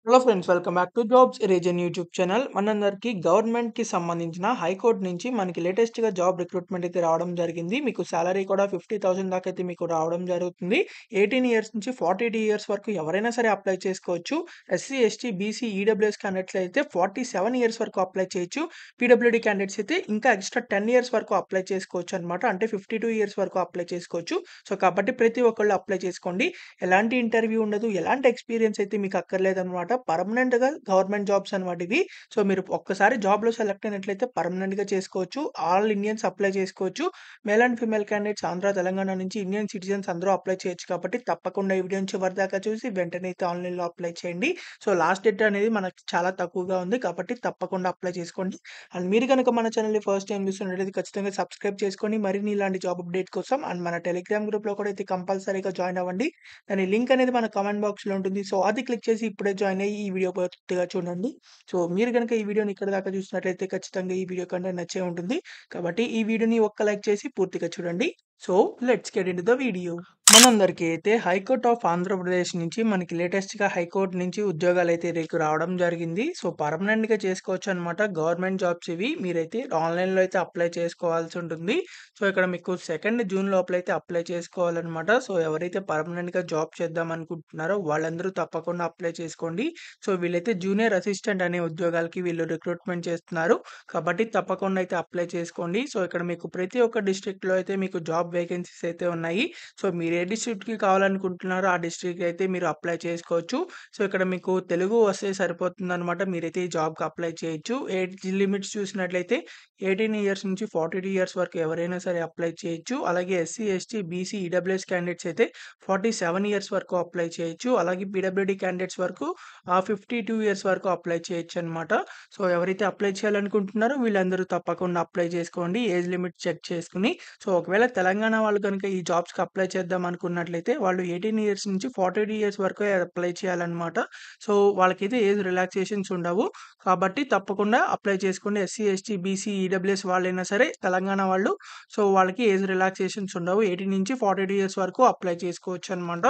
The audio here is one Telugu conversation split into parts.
Hello friends, welcome back to jobs reason YouTube channel. మనందరికీ గవర్నమెంట్‌కి సంబంధించిన హైకోర్ట్ నుంచి మనకి లేటెస్ట్‌గా జాబ్ రిక్రూట్మెంట్ అయితే రావడం జరిగింది. మీకు సాలరీ కూడా 50,000 దాకా అయితే మీకు రావడం జరుగుతుంది. 18 ఇయర్స్ నుంచి 42 ఇయర్స్ వరకు ఎవరైనా సరే అప్లై చేసుకోవచ్చు. SC, ST, BC, EWS candidates అయితే 47 ఇయర్స్ వరకు అప్లై చేయొచ్చు. పీడబ్ల్యూడీ క్యాండిడేట్స్ అయితే ఇంకా ఎక్స్ట్రా 10 ఇయర్స్ వరకు అప్లై చేసుకోవచ్చు అన్నమాట. అంటే 52 ఇయర్స్ వరకు అప్లై చేసుకోవచ్చు. సో, కాబట్టి ప్రతి ఒక్కళ్ళు అప్లై చేసుకోండి. ఎలాంటి ఇంటర్వ్యూ ఉండదు. ఎలాంటి ఎక్స్‌పీరియన్స్ అయితే మీకు అక్కర్లేదనమాట. పర్మనెంట్‌గా గవర్నమెంట్ జాబ్స్ అనమాట ఇవి. సో, మీరు ఒక్కసారి జాబ్‌లో సెలెక్ట్ అయినట్లయితే పర్మనెంట్‌గా చేసుకోవచ్చు. ఆల్ ఇండియన్స్ అప్లై చేసుకోవచ్చు. Male and female candidates Andhra, Telangana నుంచి ఇండియన్ సిటిజన్స్ అందరూ అప్లై చేయొచ్చు కాబట్టి తప్పకుండా ఈ వీడియోని చివరిదాకా చూసి వెంటనే అయితే ఆన్‌లైన్‌లో అప్లై చేయండి. సో, లాస్ట్ డేట్ అనేది మనకు చాలా తక్కువగా ఉంది కాబట్టి తప్పకుండా అప్లై చేసుకోండి. అండ్ మీరు గనుక మన ఛానల్‌ని ఫస్ట్ టైమ్ చూస్తున్నట్లయితే ఖచ్చితంగా సబ్స్క్రైబ్ చేసుకొని మరిన్ని ఇలాంటి జాబ్ అప్డేట్ కోసం అండ్ మన టెలిగ్రామ్ గ్రూప్‌లో కూడా అయితే కంపల్సరీగా జాయిన్ అవ్వండి. దాని లింక్ అనేది మన కామెంట్ బాక్స్‌లో ఉంటుంది. సో, అది క్లిక్ చేసి ఇప్పుడే జాయిన్ అయ్యి ఈ వీడియో పూర్తిగా చూడండి. సో, మీరు గనుక ఈ వీడియోని ఇక్కడి దాకా చూసినట్లయితే ఖచ్చితంగా ఈ వీడియో కంటెంట్ నచ్చే ఉంటుంది. కాబట్టి ఈ వీడియోని ఒక్క లైక్ చేసి పూర్తిగా చూడండి. So, let's get into the video. మనందరికీ అయితే హైకోర్ట్ ఆఫ్ ఆంధ్రప్రదేశ్ నుంచి మనకి లేటెస్ట్‌గా హైకోర్ట్ నుంచి ఉద్యోగాలైతే మీకు రావడం జరిగింది. సో, పర్మనెంట్‌గా చేసుకోవచ్చనమాట. గవర్నమెంట్ జాబ్స్ ఇవి. మీరైతే ఆన్‌లైన్‌లో అయితే అప్లై చేసుకోవాల్సి ఉంటుంది. సో, ఇక్కడ మీకు 2 జూన్ లోపలైతే అప్లై చేసుకోవాలనమాట. సో, ఎవరైతే పర్మనెంట్‌గా జాబ్ చేద్దాం అనుకుంటున్నారో వాళ్ళందరూ తప్పకుండా అప్లై చేసుకోండి. సో, వీళ్ళైతే జూనియర్ అసిస్టెంట్ అనే ఉద్యోగాలకి వీళ్ళు రిక్రూట్మెంట్ చేస్తున్నారు. కాబట్టి తప్పకుండా అయితే అప్లై చేసుకోండి. సో, ఇక్కడ మీకు ప్రతి ఒక్క డిస్ట్రిక్ట్‌లో అయితే మీకు జాబ్ వేకెన్సీస్ అయితే ఉన్నాయి. సో, మీరు ఏ డిస్ట్రిక్ట్‌కి కావాలనుకుంటున్నారో ఆ డిస్ట్రిక్ట్‌కి అయితే మీరు అప్లై చేసుకోవచ్చు. సో, ఇక్కడ మీకు తెలుగు వస్తే సరిపోతుందనమాట. మీరైతే ఈ జాబ్‌కి అప్లై చేయొచ్చు. ఏజ్ లిమిట్స్ చూసినట్లయితే 18 ఇయర్స్ నుంచి 42 ఇయర్స్ వరకు ఎవరైనా సరే అప్లై చేయొచ్చు. అలాగే SC, ST, BC, EWS candidates అయితే 47 ఇయర్స్ వరకు అప్లై చేయొచ్చు. అలాగే పీడబ్ల్యూడీ క్యాండిడేట్స్ వరకు 52 ఇయర్స్ వరకు అప్లై చేయొచ్చనమాట. సో, ఎవరైతే అప్లై చేయాలనుకుంటున్నారో వీళ్ళందరూ తప్పకుండా అప్లై చేసుకోండి. ఏజ్ లిమిట్ చెక్ చేసుకొని. సో, ఒకవేళ తెలంగాణ వాళ్ళు గనుక ఈ జాబ్స్‌కి అప్లై చేద్దాం అనుకున్నట్లయితే వాళ్ళు 18 ఇయర్స్ నుంచి 42 ఇయర్స్ వరకే అప్లై చేయాలన్నమాట. సో, వాళ్ళకైతే ఏజ్ రిలాక్సేషన్స్ ఉండవు. కాబట్టి తప్పకుండా అప్లై చేసుకోండి. ఎస్సీ, ఎస్టీ, బీసీ, ఈడబ్ల్యూఎస్ వాళ్ళైనా సరే తెలంగాణ వాళ్ళు. సో, వాళ్ళకి ఏజ్ రిలాక్సేషన్స్ ఉండవు. 18 నుంచి 42 ఇయర్స్ వరకు అప్లై చేసుకోవచ్చనమాట.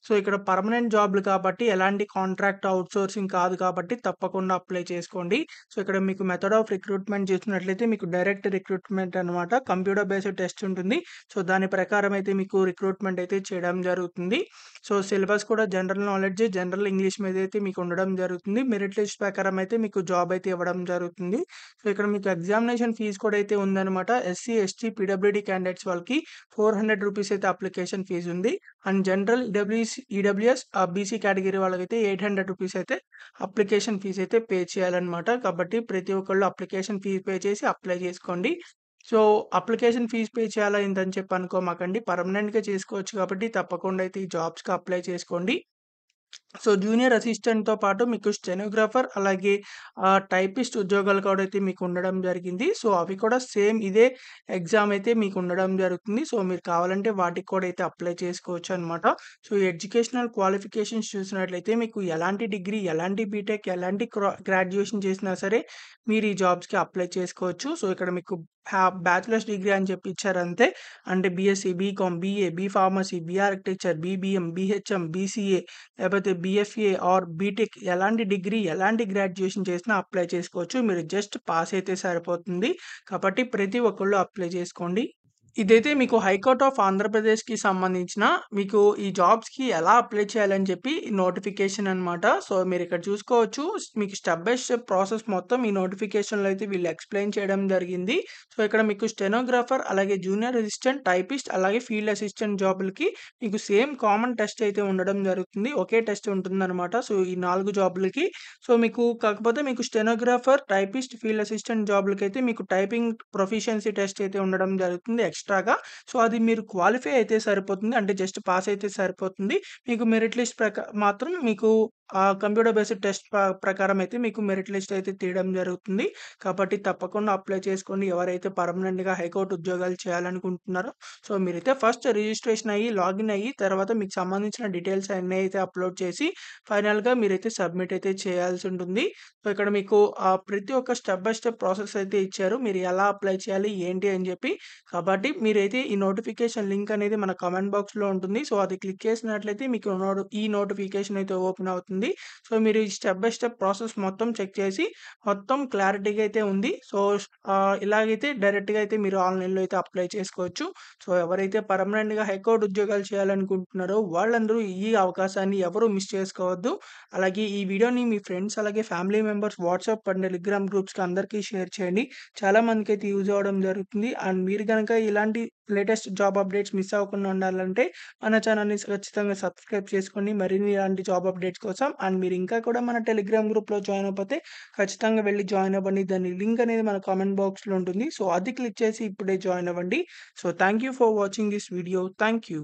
సో, ఇక్కడ పర్మనెంట్ జాబ్‌లు కాబట్టి ఎలాంటి కాంట్రాక్ట్ అవుట్‌సోర్సింగ్ కాదు కాబట్టి తప్పకుండా అప్లై చేసుకోండి. సో, ఇక్కడ మీకు మెథడ్ ఆఫ్ రిక్రూట్మెంట్ చూసినట్లయితే మీకు డైరెక్ట్ రిక్రూట్మెంట్ అనమాట. కంప్యూటర్ బేస్డ్ టెస్ట్ ఉంటుంది. సో, దాని ప్రకారం అయితే మీకు రిక్రూట్మెంట్ అయితే చేయడం జరుగుతుంది. సో, సిలబస్ కూడా జనరల్ నాలెడ్జ్, జనరల్ ఇంగ్లీష్ మీద అయితే మీకు ఉండడం జరుగుతుంది. మెరిట్ లిస్ట్ ప్రకారం అయితే మీకు జాబ్ అయితే ఇవ్వడం జరుగుతుంది. సో, ఇక్కడ మీకు ఎగ్జామినేషన్ ఫీజ్ కూడా అయితే ఉందనమాట. ఎస్సీ, ఎస్టీ, పీడబ్ల్యూడీ క్యాండిడేట్స్ వాళ్ళకి ₹400 అయితే అప్లికేషన్ ఫీజ్ ఉంది. And general EWS BC category వాళ్ళకైతే ₹800 అయితే అప్లికేషన్ ఫీజ్ అయితే పే చేయాలన్నమాట. కాబట్టి ప్రతి ఒక్కళ్ళు అప్లికేషన్ ఫీజ్ పే చేసి అప్లై చేసుకోండి. సో, అప్లికేషన్ ఫీజ్ పే చేయాలా ఇంతని చెప్పి అనుకోమాకండి. పర్మనెంట్‌గా చేసుకోవచ్చు కాబట్టి తప్పకుండా అయితే ఈ జాబ్స్‌కి అప్లై చేసుకోండి. సో, జూనియర్ అసిస్టెంట్‌తో పాటు మీకు స్టెనోగ్రాఫర్ అలాగే టైపిస్ట్ ఉద్యోగాలు కూడా అయితే మీకు ఉండడం జరిగింది. సో, అవి కూడా సేమ్ ఇదే ఎగ్జామ్ అయితే మీకు ఉండడం జరుగుతుంది. సో, మీరు కావాలంటే వాటికి కూడా అయితే అప్లై చేసుకోవచ్చనమాట. సో, ఎడ్యుకేషనల్ క్వాలిఫికేషన్స్ చూసినట్లయితే మీకు ఎలాంటి డిగ్రీ, ఎలాంటి బీటెక్, ఎలాంటి గ్రాడ్యుయేషన్ చేసినా సరే మీరు ఈ జాబ్స్‌కి అప్లై చేసుకోవచ్చు. సో, ఇక్కడ మీకు బ్యాచిలర్స్ డిగ్రీ అని చెప్పి ఇచ్చారంతే. అంటే BSc, BCom, BA, B pharmacy, B architecture, BBM, BHM, BCA లేకపోతే బీఎఫ్ఏ ఆర్ బీటెక్ ఎలాంటి డిగ్రీ, ఎలాంటి గ్రాడ్యుయేషన్ చేసినా అప్లై చేసుకోవచ్చు. మీరు జస్ట్ పాస్ అయితే సరిపోతుంది. కాబట్టి ప్రతి ఒక్కళ్ళు అప్లై చేసుకోండి. ఇదైతే మీకు హైకోర్ట్ ఆఫ్ ఆంధ్రప్రదేశ్‌కి సంబంధించిన మీకు ఈ జాబ్స్‌కి ఎలా అప్లై చేయాలని చెప్పి నోటిఫికేషన్ అనమాట. సో, మీరిక్కడ చూసుకోవచ్చు. మీకు స్టెప్ బై స్టెప్ ప్రాసెస్ మొత్తం ఈ నోటిఫికేషన్‌లో అయితే వీళ్ళు ఎక్స్‌ప్లెయిన్ చేయడం జరిగింది. సో, ఇక్కడ మీకు స్టెనోగ్రాఫర్, అలాగే జూనియర్ అసిస్టెంట్, టైపిస్ట్, అలాగే ఫీల్డ్ అసిస్టెంట్ జాబులకి మీకు సేమ్ కామన్ టెస్ట్ అయితే ఉండడం జరుగుతుంది. ఒకే టెస్ట్ ఉంటుందనమాట. సో, ఈ 4 జాబులకి. సో, మీకు కాకపోతే మీకు స్టెనోగ్రాఫర్, టైపిస్ట్, ఫీల్డ్ అసిస్టెంట్ జాబులకైతే మీకు టైపింగ్ ప్రొఫిషియన్సీ టెస్ట్ అయితే ఉండడం జరుగుతుంది ఎక్స్‌ట్రాగా. సో, అది మీరు క్వాలిఫై అయితే సరిపోతుంది. అంటే జస్ట్ పాస్ అయితే సరిపోతుంది. మీకు మెరిట్ లిస్ట్ మాత్రం మీకు కంప్యూటర్ బేస్డ్ టెస్ట్ ప్రకారం అయితే మీకు మెరిట్ లిస్ట్ అయితే తీయడం జరుగుతుంది. కాబట్టి తప్పకుండా అప్లై చేసుకోండి. ఎవరైతే పర్మనెంట్‌గా హైకోర్ట్ ఉద్యోగాలు చేయాలనుకుంటున్నారో, సో, మీరైతే ఫస్ట్ రిజిస్ట్రేషన్ అయ్యి, లాగిన్ అయ్యి తర్వాత మీకు సంబంధించిన డీటెయిల్స్ అన్నీ అయితే అప్‌లోడ్ చేసి ఫైనల్‌గా మీరైతే సబ్మిట్ అయితే చేయాల్సి ఉంటుంది. సో, ఇక్కడ మీకు ప్రతి ఒక్క స్టెప్ బై స్టెప్ ప్రాసెస్ అయితే ఇచ్చారు. మీరు ఎలా అప్లై చేయాలి, ఏంటి అని చెప్పి. కాబట్టి మీరైతే ఈ నోటిఫికేషన్ లింక్ అనేది మన కామెంట్ బాక్స్‌లో ఉంటుంది. సో, అది క్లిక్ చేసినట్లయితే మీకు ఈ నోటిఫికేషన్ అయితే ఓపెన్ అవుతుంది. జరుగుతుంది. సో, మీరు ఈ స్టెప్ బై స్టెప్ ప్రాసెస్ మొత్తం చెక్ చేసి మొత్తం క్లారిటీగా అయితే ఉంది. సో, ఇలాగైతే డైరెక్ట్‌గా అయితే మీరు ఆన్‌లైన్‌లో అయితే అప్లై చేసుకోవచ్చు. సో, ఎవరైతే పర్మనెంట్‌గా హైకోర్ట్ ఉద్యోగాలు చేయాలనుకుంటున్నారో వాళ్ళందరూ ఈ అవకాశాన్ని ఎవరు మిస్ చేసుకోవద్దు. అలాగే ఈ వీడియోని మీ ఫ్రెండ్స్ అలాగే family members WhatsApp and Telegram గ్రూప్స్‌కి అందరికీ షేర్ చేయండి. చాలా మందికైతే యూజ్ అవ్వడం జరుగుతుంది. అండ్ మీరు గనక ఇలాంటి లేటెస్ట్ జాబ్ అప్డేట్స్ మిస్ అవ్వకుండా ఉండాలంటే మన ఛానల్‌ని ఖచ్చితంగా సబ్స్క్రైబ్ చేసుకోండి. మరిన్ని ఇలాంటి జాబ్ అప్డేట్స్ కోసం. అండ్ మీరు ఇంకా కూడా మన టెలిగ్రామ్ గ్రూప్‌లో జాయిన్ అవ్వకపోతే ఖచ్చితంగా వెళ్లి జాయిన్ అవ్వండి. దాని లింక్ అనేది మన కామెంట్ బాక్స్‌లో ఉంటుంది. సో, అది క్లిక్ చేసి ఇప్పుడే జాయిన్ అవ్వండి. So, thank you for watching this video. Thank you.